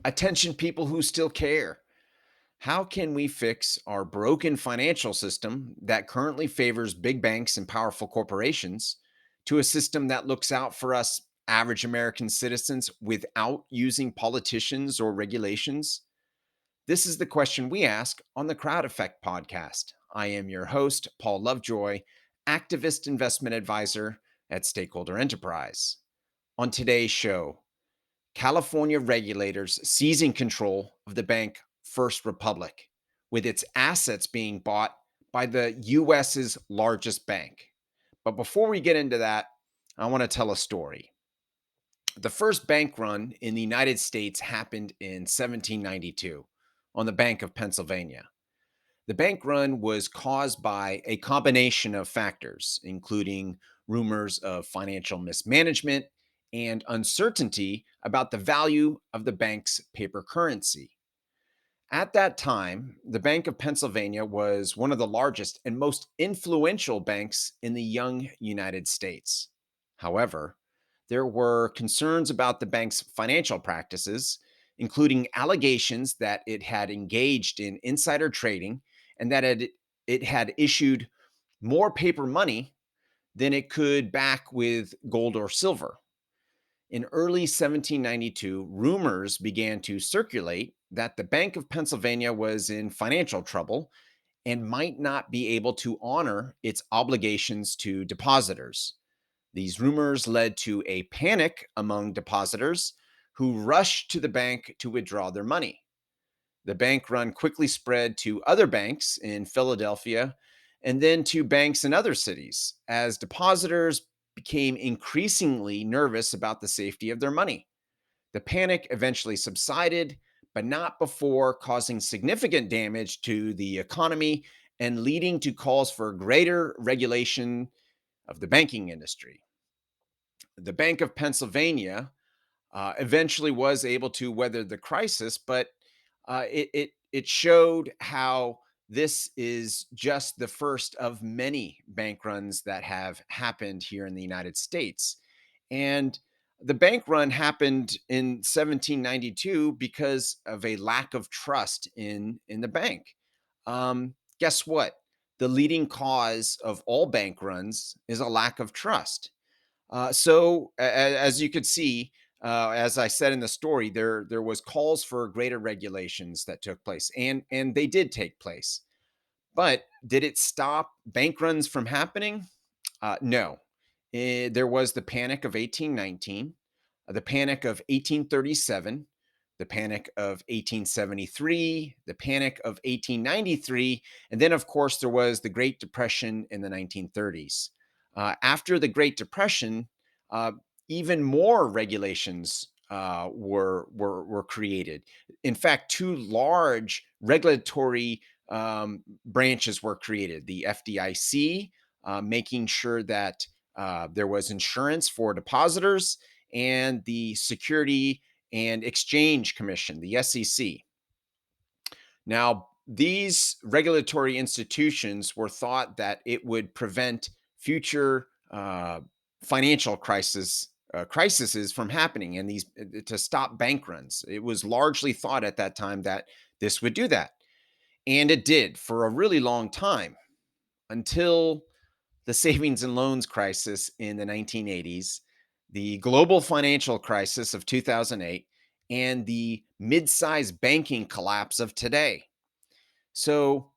Attention, people who still care. How can we fix our broken financial system that currently favors big banks and powerful corporations to a system that looks out for us, average American citizens, without using politicians or regulations? This is the question we ask on the Crowd Effect podcast. I am your host, Paul Lovejoy, activist investment advisor at Stakeholder Enterprise. On today's show, California regulators seizing control of the bank First Republic, with its assets being bought by the US's largest bank. But before we get into that, I want to tell a story. The first bank run in the United States happened in 1792 on the Bank of Pennsylvania. The bank run was caused by a combination of factors, including rumors of financial mismanagement and uncertainty about the value of the bank's paper currency. At that time, the Bank of Pennsylvania was one of the largest and most influential banks in the young United States. However, there were concerns about the bank's financial practices, including allegations that it had engaged in insider trading and that it had issued more paper money than it could back with gold or silver. In early 1792, rumors began to circulate that the Bank of Pennsylvania was in financial trouble and might not be able to honor its obligations to depositors. These rumors led to a panic among depositors who rushed to the bank to withdraw their money. The bank run quickly spread to other banks in Philadelphia and then to banks in other cities as depositors became increasingly nervous about the safety of their money. The panic eventually subsided, but not before causing significant damage to the economy and leading to calls for greater regulation of the banking industry. The Bank of Pennsylvania eventually was able to weather the crisis, but it showed how this is just the first of many bank runs that have happened here in the United States. And the bank run happened in 1792 because of a lack of trust in the bank. Guess what? The leading cause of all bank runs is a lack of trust. As you could see, as I said in the story, there was calls for greater regulations that took place, and they did take place. But did it stop bank runs from happening? No. There was the Panic of 1819, the Panic of 1837, the Panic of 1873, the Panic of 1893, and then, of course, there was the Great Depression in the 1930s. After the Great Depression, uh, even more regulations were created. In fact, two large regulatory branches were created: the FDIC, making sure that there was insurance for depositors, and the Security and Exchange Commission, the SEC. Now, these regulatory institutions were thought that it would prevent future financial crises from happening, and these to stop bank runs. It was largely thought at that time that this would do that, and it did for a really long time until the savings and loans crisis in the 1980s, the global financial crisis of 2008, and the mid-sized banking collapse of today. So,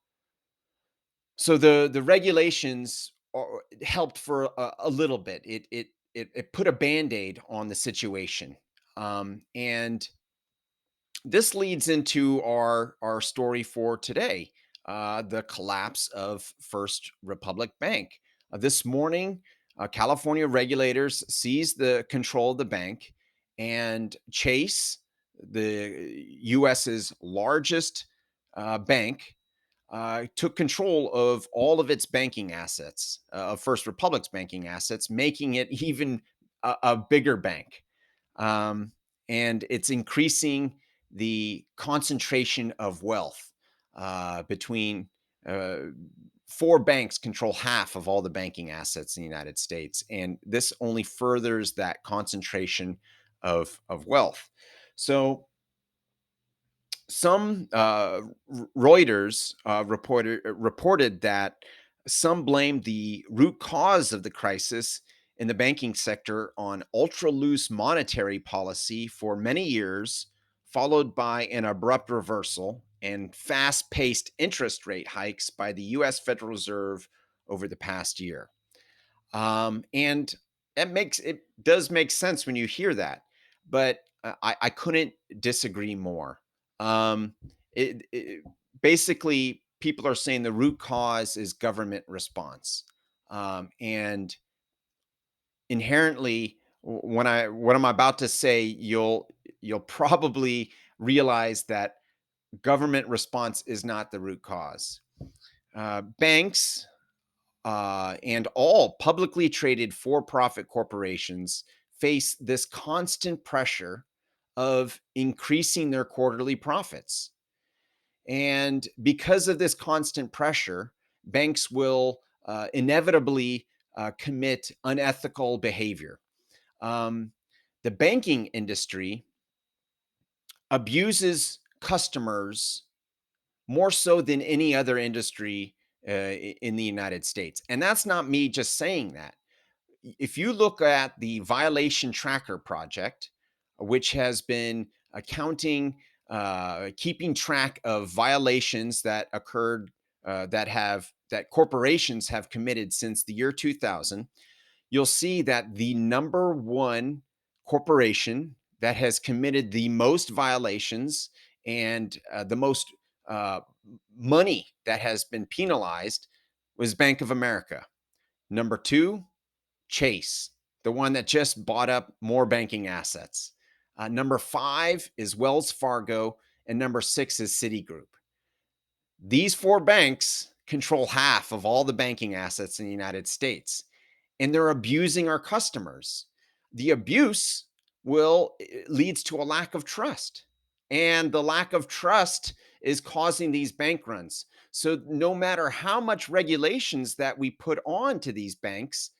so the regulations helped for a little bit. It put a band-aid on the situation, and this leads into our story for today, the collapse of First Republic Bank. This morning, California regulators seized the control of the bank, and Chase, the U.S.'s largest bank, took control of all of its banking assets, of First Republic's banking assets, making it even a bigger bank. Um, and it's increasing the concentration of wealth between uh, four banks control half of all the banking assets in the United States, and this only furthers that concentration of wealth. So Some Reuters reported that some blamed the root cause of the crisis in the banking sector on ultra loose monetary policy for many years, followed by an abrupt reversal and fast paced interest rate hikes by the US Federal Reserve over the past year. And it does make sense when you hear that, but I couldn't disagree more. Um, it basically people are saying the root cause is government response, and inherently, when I what I'm about to say, you'll probably realize that government response is not the root cause. Banks and all publicly traded for profit corporations face this constant pressure of increasing their quarterly profits. And because of this constant pressure, banks will inevitably commit unethical behavior. Um, the banking industry abuses customers more so than any other industry in the United States. And that's not me just saying that. If you look at the Violation Tracker Project, which has been keeping track of violations that occurred, that corporations have committed since the year 2000, you'll see that the number one corporation that has committed the most violations and the most uh, money that has been penalized was Bank of America. Number two, Chase, the one that just bought up more banking assets. Number five is Wells Fargo, and number six is Citigroup. These four banks control half of all the banking assets in the United States, and they're abusing our customers. The abuse will leads to a lack of trust, and the lack of trust is causing these bank runs. So no matter how much regulations that we put on to these banks,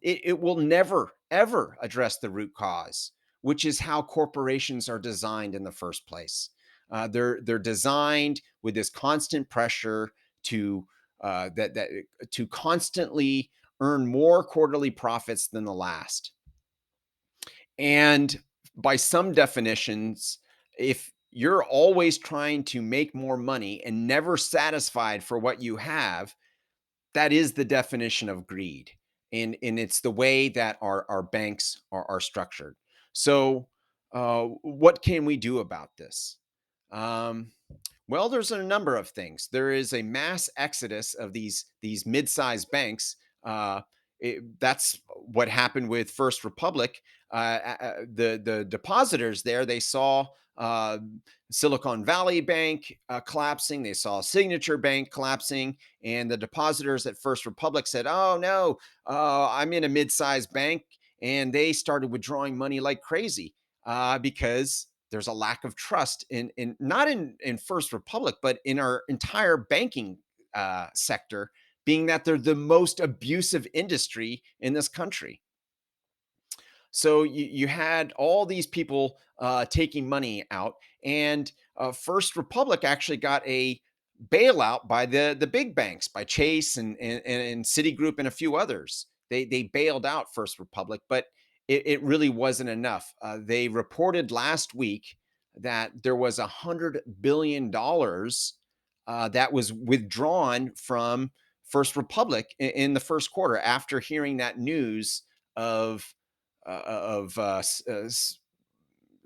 it will never ever address the root cause, which is how corporations are designed in the first place. They're designed with this constant pressure to to constantly earn more quarterly profits than the last. And by some definitions, if you're always trying to make more money and never satisfied for what you have, that is the definition of greed. And it's the way that our banks are structured. So, what can we do about this? Um, well, there's a number of things. There is a mass exodus of these mid-sized banks. That's what happened with First Republic. The depositors there, they saw uh, Silicon Valley Bank collapsing. They saw Signature Bank collapsing, and the depositors at First Republic said, "Oh no, I'm in a mid-sized bank," and they started withdrawing money like crazy because there's a lack of trust in not in First Republic, but in our entire banking sector, being that they're the most abusive industry in this country. So you had all these people taking money out, and First Republic actually got a bailout by the big banks, by Chase and Citigroup and a few others. They bailed out First Republic, but it really wasn't enough. They reported last week that there was $100 billion that was withdrawn from First Republic in the first quarter after hearing that news of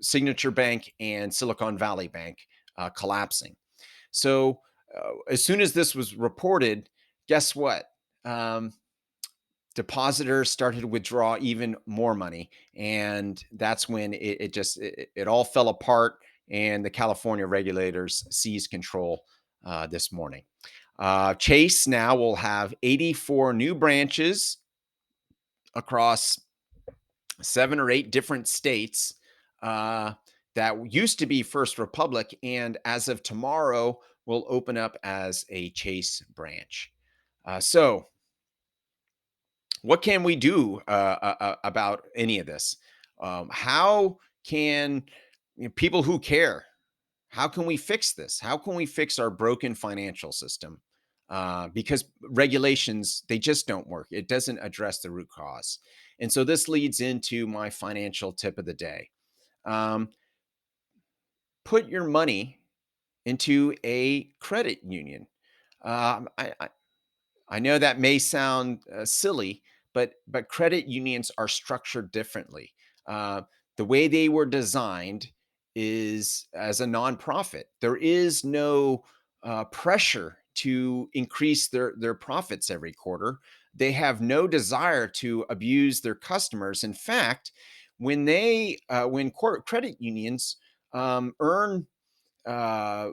Signature Bank and Silicon Valley Bank collapsing. So as soon as this was reported, guess what? Um, Depositors started to withdraw even more money, and that's when it all fell apart. And the California regulators seized control this morning. Chase now will have 84 new branches across seven or eight different states uh, that used to be First Republic, and as of tomorrow, will open up as a Chase branch. So, what can we do about any of this? How can people who care? how can we fix this? How can we fix our broken financial system? Because regulations, they just don't work. It doesn't address the root cause. And so this leads into my financial tip of the day. Um, put your money into a credit union. Um, I, I, I know that may sound silly, but credit unions are structured differently. Uh, the way they were designed is as a nonprofit. There is no pressure to increase their profits every quarter. They have no desire to abuse their customers. In fact, when credit unions earn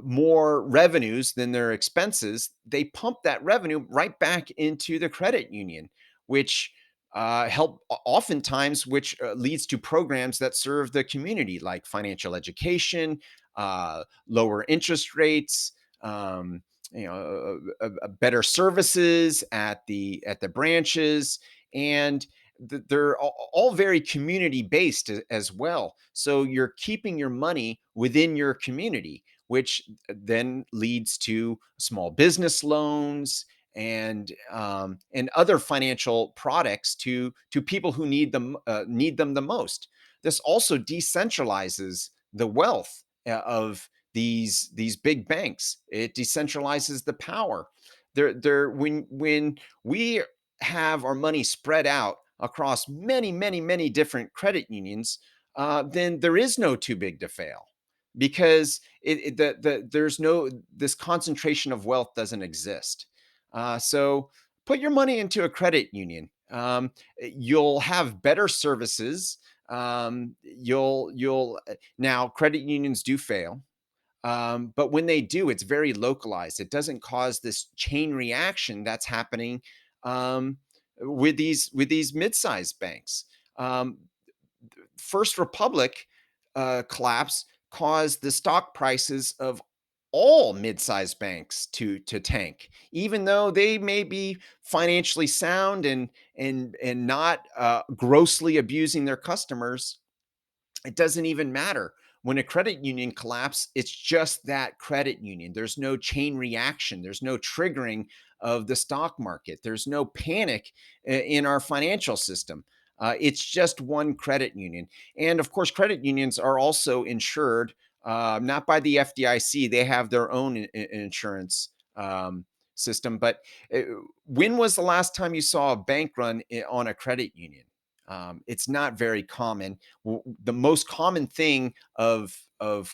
more revenues than their expenses, they pump that revenue right back into the credit union, which oftentimes, which leads to programs that serve the community, like financial education, lower interest rates, um, better services at the branches, and they're all very community based as well. So you're keeping your money within your community, which then leads to small business loans and other financial products to people who need them the most. This also decentralizes the wealth of these big banks. It decentralizes the power. When we have our money spread out across many different credit unions, then there is no too big to fail because there's no this concentration of wealth doesn't exist. So put your money into a credit union. You'll have better services. You'll now credit unions do fail, but when they do, it's very localized. It doesn't cause this chain reaction that's happening um, with these mid-sized banks. Um, First Republic collapse caused the stock prices of all mid-sized banks to tank, even though they may be financially sound and not grossly abusing their customers. It doesn't even matter. When a credit union collapses, it's just that credit union. There's no chain reaction. There's no triggering of the stock market. There's no panic in our financial system. It's just one credit union. And of course, credit unions are also insured, not by the FDIC. They have their own insurance system. But uh, when was the last time you saw a bank run on a credit union? It's not very common. The most common thing of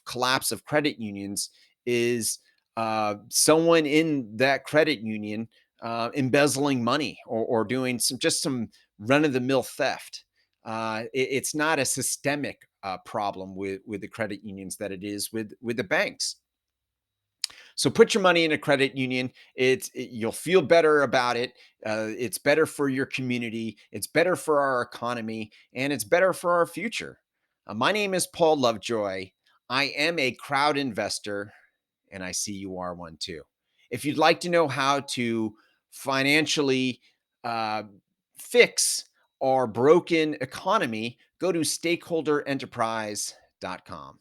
collapse of credit unions is someone in that credit union embezzling money or doing some run of the mill theft. It's not a systemic problem with the credit unions that it is with the banks. So put your money in a credit union. You'll feel better about it. It's better for your community. It's better for our economy, and it's better for our future. My name is Paul Lovejoy. I am a crowd investor, and I see you are one too. If you'd like to know how to financially uh, fix our broken economy, go to stakeholderenterprise.com.